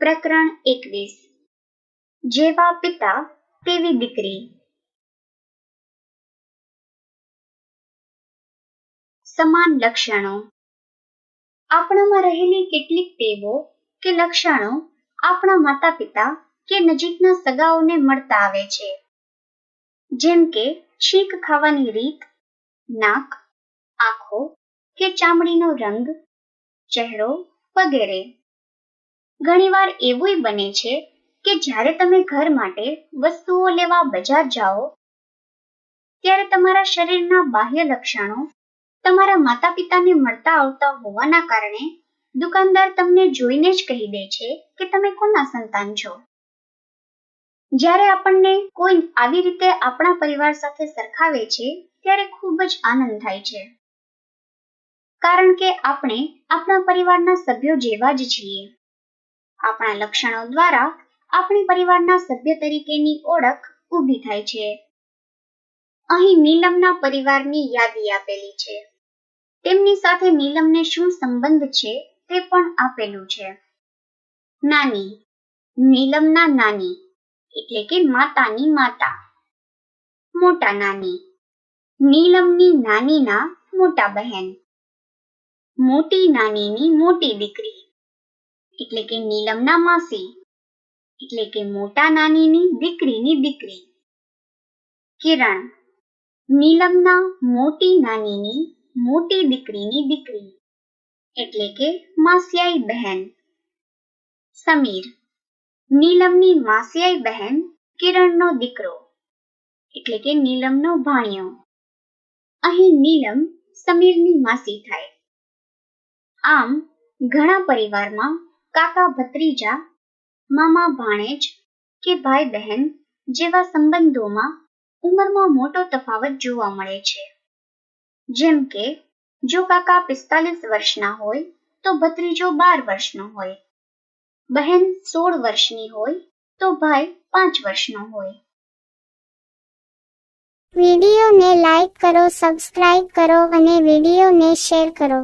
પ્રકરણ 21 જેવા પિતા તેવી દીકરી. સમાન લક્ષણો. આપણામાં રહેલી કેટલીક ટેવો કે લક્ષણો આપણા માતા પિતા કે નજીકના સગાઓને મળતા આવે છે, જેમ કે છીંક ખાવાની રીત, નાક, આંખો કે ચામડીનો રંગ, ચહેરો વગેરે. ઘણીવાર એવું બને છે કે જ્યારે તમે ઘર માટે વસ્તુઓ લેવા બજાર જાઓ ત્યારે તમારા શરીરના બાહ્ય લક્ષણો તમારા માતા પિતાને મળતા આવતા હોવાના કારણે દુકાનદાર તમને જોઈને જ કહી દે છે કે તમે કોના સંતાન છો. જ્યારે આપણને કોઈ આવી રીતે આપણા પરિવાર સાથે સરખાવે છે ત્યારે ખૂબ જ આનંદ થાય છે, કારણ કે આપણે આપણા પરિવારના સભ્યો જેવા જ છીએ. આપણા લક્ષણો દ્વારા આપણી પરિવારના સભ્ય તરીકેની ઓળખ ઊભી થાય છે. અહીં નીલમના પરિવારની યાદી આપેલી છે. તેમની સાથે નીલમને શું સંબંધ છે તે પણ આપેલું છે. નાની. નીલમના નાની એટલે કે માતાની માતા. મોટા નાની. નીલમની નાનીના મોટા બહેન. મોટી નાનીની મોટી દીકરી એટલે કે નીલમના માસી એટલે કે મોટા નાનીની દીકરીની દીકરી. કિરણ. નીલમના મોટી નાનીની મોટી દીકરીની દીકરી એટલે કે માસિયાઈ બહેન. સમીર. નીલમની માસિયાઈ બહેન કિરણનો દીકરો એટલે કે નીલમનો ભાણિયો. અહીં નીલમ સમીરની માસી થાય. આમ ઘણા પરિવારમાં કાકા ભત્રીજા, મામા ભાણેજ કે ભાઈ બહેન જેવા સંબંધોમાં ઉંમરમાં મોટો તફાવત જોવા મળે છે. જેમ કે જો કાકા 45 વર્ષના હોય તો ભત્રીજો 12 વર્ષનો હોય, બહેન 16 વર્ષની હોય તો ભાઈ 5 વર્ષનો હોય. વિડીયોને લાઈક કરો, સબસ્ક્રાઇબ કરો અને વિડીયોને શેર કરો.